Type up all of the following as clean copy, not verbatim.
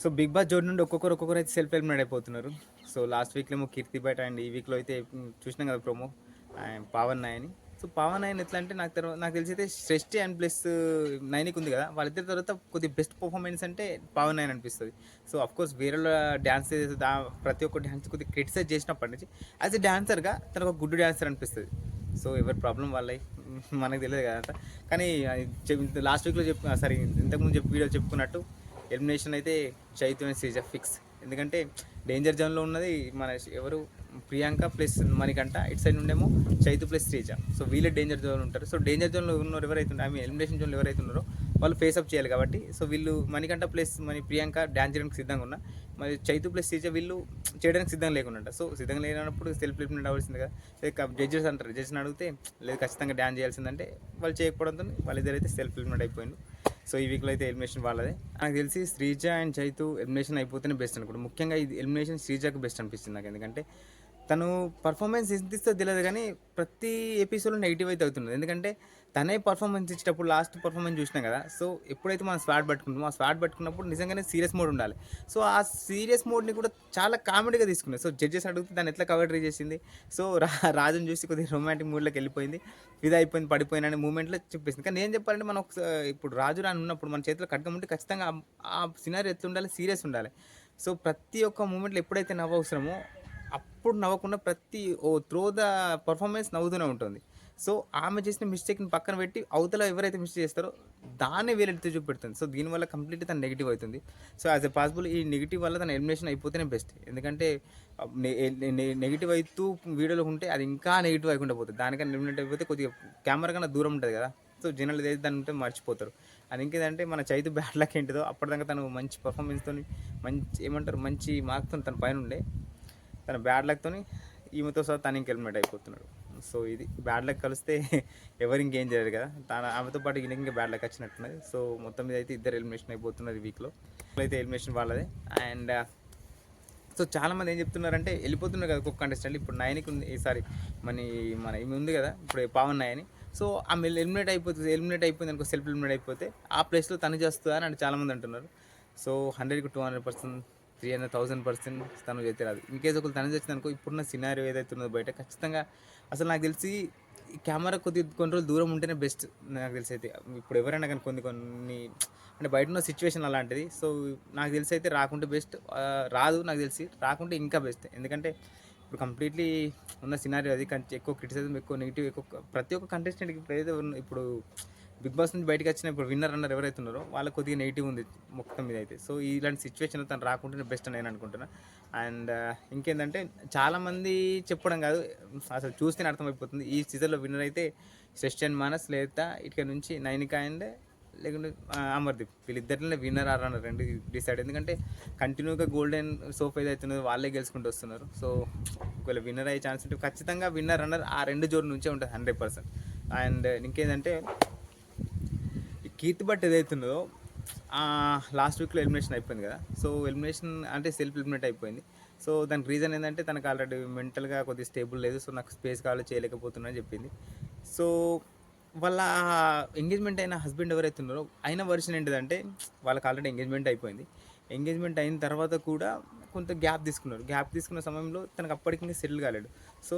So 'big boss' జోడి నుండి ఒక్కొక్కరు అయితే సెల్ఫ్ ఎలిమినేట్ అయిపోతున్నారు. సో లాస్ట్ వీక్‌లో ఏమో 'కీర్తి బయట' అండ్ ఈ వీక్‌లో అయితే చూసినాం కదా ప్రోమో పావన్ నాయ్ అని. సో పావన్ నాయ్ ఎట్లా అంటే నాకు తెలిసి అయితే 'శ్రేష్ఠి' అండ్ ప్లస్ 'నైనికి' ఉంది కదా! వాళ్ళిద్దరి తర్వాత కొద్దిగా బెస్ట్ పర్ఫార్మెన్స్ అంటే పావన్ నాయ్ అనిపిస్తది. సో ఆఫ్‌కోర్స్ వేరేళ్ళ డాన్స్ ప్రతి ఒక్క డాన్స్ కొద్దిగా క్రిటిసైజ్ చేసినప్పటి నుంచి యాస్ ఎ డాన్సర్‌గా తను ఒక గుడ్ డాన్సర్ అనిపిస్తది. సో ఎవరి ప్రాబ్లమ్ వాళ్ళయి. మనకు తెలియదు కదా అంతా. కానీ లాస్ట్ వీక్‌లో సారీ ఇంతకుముందు వీడియోలో చెప్పుకున్నట్టు ఎలిమినేషన్ అయితే చైతు అండ్ శ్రీజ ఫిక్స్. ఎందుకంటే డేంజర్ జోన్లో ఉన్నది మన ఎవరు ప్రియాంక ప్లస్ మణికంఠ, ఇటు సైడ్ నుండేమో చైతు ప్లస్ శ్రీజ. సో వీళ్ళే డేంజర్ జోన్ ఉంటారు. సో డేంజర్ జోన్లో ఉన్నారు ఎవరైతే ఐ మీన్ ఎలిమినేషన్ జోన్లో ఎవరైతే ఉన్నారో వాళ్ళు ఫేస్ అప్ చేయాలి కాబట్టి సో వీళ్ళు మణికంఠ ప్లస్ ప్రియాంక డాన్స్ చేయడానికి సిద్ధంగా ఉన్నా, మరి చైతు ప్లస్ శ్రీజ వీళ్ళు చేయడానికి సిద్ధంగా లేకుండా. సో సిద్ధంగా లేనప్పుడు సెల్ఫ్ ఎలిమినేట్ అవ్వాల్సింది కదా. జడ్జెస్ అంటారు, జడ్జిని అడిగితే లేదు ఖచ్చితంగా డాన్స్ చేయాల్సిందంటే వాళ్ళు చేయకపోవడంతో వాళ్ళిద్దరైతే సెల్ఫ్ ఎలిమినేట్ అయిపోయింది. సో ఈ వీక్లో అయితే ఎలిమినేషన్ వాళ్ళదే. నాకు తెలిసి శ్రీజ అండ్ చైతు ఎలిమినేషన్ అయిపోతేనే బెస్ట్ అనుకుంటా. ముఖ్యంగా ఇది ఎలిమినేషన్ శ్రీజకు బెస్ట్ అనిపిస్తుంది నాకు. ఎందుకంటే తను పర్ఫార్మెన్స్ ఎంత ఇస్తుందో తెలియదు కానీ ప్రతి ఎపిసోడ్లో నెగిటివ్ అయితే అవుతుంది. ఎందుకంటే తనే పర్ఫార్మెన్స్ ఇచ్చేటప్పుడు లాస్ట్ పర్ఫార్మెన్స్ చూసినాం కదా. సో ఎప్పుడైతే మనం స్వాట్ పట్టుకుంటామో ఆ స్వాట్ పట్టుకున్నప్పుడు నిజంగానే సీరియస్ మోడ్ ఉండాలి. సో ఆ సీరియస్ మోడ్ని కూడా చాలా కామెడీగా తీసుకున్నారు. సో జడ్జెస్ అడిగితే దాన్ని ఎట్లా కవర్ చేసింది. సో రాజుని చూసి కొద్దిగా రొమాంటిక్ మూడ్లోకి వెళ్ళిపోయింది, ఇది అయిపోయింది పడిపోయిన అనే మూమెంట్లో చెప్పేసింది. కానీ ఏం చెప్పాలంటే మనం ఇప్పుడు రాజు రాని ఉన్నప్పుడు మన చేతిలో ఖడ్గం ఉంటే ఖచ్చితంగా ఆ సినారీ ఎట్లా ఉండాలి, సీరియస్ ఉండాలి. సో ప్రతి ఒక్క మూమెంట్లో ఎప్పుడైతే నవ్వు అవసరమో అప్పుడు నవ్వకుండా ప్రతి త్రో ద పర్ఫార్మెన్స్ నవ్వుతూనే ఉంటుంది. సో ఆమె చేసిన మిస్టేక్ని పక్కన పెట్టి అవతల ఎవరైతే మిస్టేక్ చేస్తారో దాన్ని వేలెత్తి చూపెడుతుంది. సో దీనివల్ల కంప్లీట్లీ తను నెగిటివ్ అవుతుంది. సో యాజ్ ఎ పాసిబుల్ ఈ నెగిటివ్ వల్ల తన ఎలిమినేషన్ అయిపోతేనే బెస్ట్. ఎందుకంటే నెగిటివ్ అవుతూ వీడియోలో ఉంటే అది ఇంకా నెగిటివ్ అయికుండా పోతుంది. దానికన్నా ఎలిమినేట్ అయిపోతే కొద్దిగా కెమెరా కన్నా దూరం ఉంటుంది కదా. సో జనాలు ఏదైతే దాని ఉంటే మర్చిపోతారు. అది ఇంకేదంటే మన చైతు బ్యాడ్ లక్ ఏంటిదో అప్పటిదాకా తను మంచి పర్ఫార్మెన్స్తో మంచి మార్క్తో తన పైన ఉండే తన బ్యాడ్ లక్తో ఈమెతో సహా తను ఇంక ఎలిమినేట్ అయిపోతున్నాడు. సో ఇది బ్యాడ్ లక్ కలిస్తే ఎవరు ఇంకేం చేయరు కదా. ఆమెతో పాటు ఇంకా బ్యాడ్ లక్ వచ్చినట్టున్నది. సో మొత్తం మీద అయితే ఇద్దరు ఎలిమినేషన్ అయిపోతున్నారు ఈ వీక్లో. అయితే ఎలిమినేషన్ వాళ్ళదే. అండ్ సో చాలామంది ఏం చెప్తున్నారంటే వెళ్ళిపోతున్నారు కదా ఒక్కొక్క కంటెస్టెంట్. ఇప్పుడు నయనికి ఉంది ఈసారి మన ఈమె ఉంది కదా ఇప్పుడు పావన్ నాయని. సో ఆమె ఎలిమినేట్ అయిపోయింది అనుకో, సెల్ఫ్ ఎలిమినేట్ అయిపోతే ఆ ప్లేస్లో తను చేస్తుందా అని చాలామంది అంటున్నారు. సో 100కి 200%, 300,000% తను చేస్తే రాదు. ఇన్కేస్ ఒకరు తను చేసింది అనుకో, ఇప్పుడున్న సినారియో ఏదైతే ఉన్నదో బయట ఖచ్చితంగా అసలు నాకు తెలిసి ఈ కెమెరా కొన్ని రోజులు దూరం ఉంటేనే బెస్ట్ నాకు తెలిసి అయితే. ఇప్పుడు ఎవరైనా కానీ కొన్ని అంటే బయట ఉన్న సిచ్యువేషన్ అలాంటిది. సో నాకు తెలిసి అయితే రాకుంటే బెస్ట్. రాదు నాకు తెలిసి, రాకుంటే ఇంకా బెస్ట్. ఎందుకంటే ఇప్పుడు కంప్లీట్లీ ఉన్న సినారియో అది. ఎక్కువ క్రిటిసిజం, ఎక్కువ నెగిటివ్, ప్రతి ఒక్క కంటెస్టెంట్కి ఇప్పుడు బిగ్ బాస్ నుంచి బయటకు వచ్చిన ఇప్పుడు విన్నర్ అన్నారు ఎవరైతే ఉన్నారో వాళ్ళకి కొద్దిగా నెగిటివ్ ఉంది మొత్తం మీద అయితే. సో ఇలాంటి సిచ్యువేషన్ తను రాకుంటే బెస్ట్ అని నేను అనుకుంటున్నా. అండ్ ఇంకేంటంటే చాలామంది చెప్పడం కాదు, అసలు చూస్తేనే అర్థమైపోతుంది. ఈ సీజన్లో విన్నర్ అయితే శ్రేష్ఠి అండ్ మానస్, లేదా ఇటుక నుంచి నైనిక అండ్ లేకుంటే అమర్దీప్, వీళ్ళిద్దరిలో విన్నర్ ఆర్ రెండు డిసైడ్. ఎందుకంటే కంటిన్యూగా గోల్డెన్ సోప్ ఏదైతే ఉన్నదో వాళ్ళే గెలుచుకుంటూ వస్తున్నారు. సో ఒకవేళ విన్నర్ అయ్యే ఛాన్స్ ఉంటే ఖచ్చితంగా విన్నర్ అన్నర్ ఆ రెండు జోరు నుంచే ఉంటుంది 100%. అండ్ ఇంకేంటంటే ఈ కీర్తి భట్ ఏదైతే ఉన్నదో లాస్ట్ వీక్లో ఎలిమినేషన్ అయిపోయింది కదా. సో ఎలిమినేషన్ అంటే సెల్ఫ్ ఎలిమినేట్ అయిపోయింది. సో దానికి రీజన్ ఏంటంటే తనకు ఆల్రెడీ మెంటల్గా కొద్దిగా స్టేబుల్ లేదు. సో నాకు స్పేస్ కావాలి, చేయలేకపోతున్నా అని చెప్పింది. సో వాళ్ళ ఎంగేజ్మెంట్ అయిన హస్బెండ్ ఎవరైతే ఉన్నారో అయిన వర్షన్ ఏంటిదంటే వాళ్ళకి ఆల్రెడీ ఎంగేజ్మెంట్ అయిపోయింది. ఎంగేజ్మెంట్ అయిన తర్వాత కూడా కొంత గ్యాప్ తీసుకున్నారు. గ్యాప్ తీసుకున్న సమయంలో తనకు అప్పటికి ఇంకా సెటిల్ కాలేడు. సో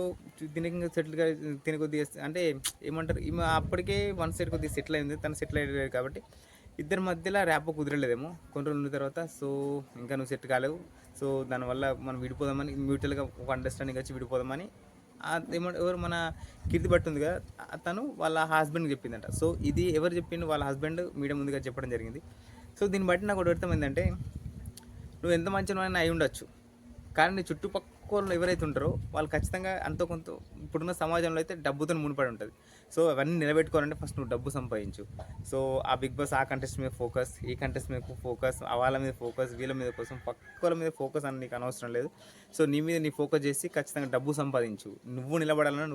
దీనికి ఇంకా సెటిల్గా తిని కొద్దిగా అంటే ఏమంటారు, ఈమె అప్పటికే వన్ సైడ్ కొద్దిగా సెటిల్ అయింది, తను సెటిల్ అయ్యేది కాబట్టి ఇద్దరి మధ్యలో ర్యాపో కుదరలేదేమో కొన్ని రోజుల తర్వాత. సో ఇంకా నువ్వు సెట్ కాలేవు, సో దానివల్ల మనం విడిపోదామని మ్యూచువల్గా ఒక అండర్స్టాండింగ్ వచ్చి విడిపోదామని ఎవరు మన కీర్తి భట్ ఉంది కదా, తను వాళ్ళ హస్బెండ్కి చెప్పిందంట. సో ఇది ఎవరు చెప్పిండు, వాళ్ళ హస్బెండ్ మీడియా ముందుగా చెప్పడం జరిగింది. సో దీన్ని బట్టి నాకు ఒకటి అర్థమైందంటే నువ్వు ఎంత మంచివాడిని అయి ఉండొచ్చు, కానీ నీ చుట్టుపక్కల ఎవరైతే ఉంటారో వాళ్ళు ఖచ్చితంగా అంతో కొంత ఇప్పుడున్న సమాజంలో అయితే డబ్బుతో ముడిపడి ఉంటుంది. సో అవన్నీ నిలబెట్టుకోవాలంటే ఫస్ట్ నువ్వు డబ్బు సంపాదించు. సో ఆ బిగ్ బాస్ ఆ కంటెస్ట్ మీద ఫోకస్, ఈ కంటెస్ట్ మీద ఫోకస్, వాళ్ళ మీద ఫోకస్, వీళ్ళ మీద కోసం పక్కల మీద ఫోకస్ అని నీకు అనవసరం లేదు. సో నీ మీద నీ ఫోకస్ చేసి ఖచ్చితంగా డబ్బు సంపాదించు. నువ్వు నిలబడాలన్నా,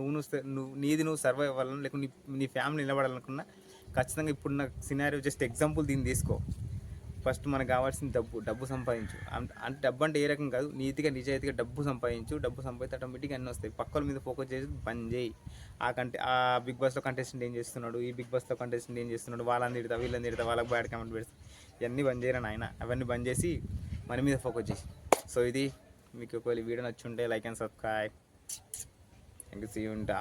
నీది నువ్వు సర్వైవ్ అవ్వాలన్నా, లేకుంటే నీ ఫ్యామిలీ నిలబడాలనుకున్నా ఖచ్చితంగా ఇప్పుడున్న సినారియో జస్ట్ ఎగ్జాంపుల్ దీన్ని తీసుకో. ఫస్ట్ మనకు కావాల్సింది డబ్బు సంపాదించు. అంటే డబ్బు అంటే ఏ రకం కాదు, నీతిగా నిజాయితీగా డబ్బు సంపాదించు. డబ్బు సంపాదించి ఆటోమేటిక్గా అన్నీ వస్తాయి. పక్కల మీద ఫోకస్ చేసి బంద్ చేయి. ఆ బిగ్ బాస్లో కంటెస్టెంట్ ఏం చేస్తున్నాడు, ఈ బిగ్ బాస్లో కంటెస్టెంట్ ఏం చేస్తున్నాడు, వాళ్ళని తిడతా వీళ్ళని తిడతా వాళ్ళకి బ్యాడ్ కామెంట్ పెడతా, ఇవన్నీ బంద్ చేయరా నాయన. అవన్నీ బంద్ చేసి మనీ మీద ఫోకస్ చేసి. సో ఇది మీకు ఒకవేళ వీడియో నచ్చుంటే like and subscribe. Thank you. See you ఉంటా.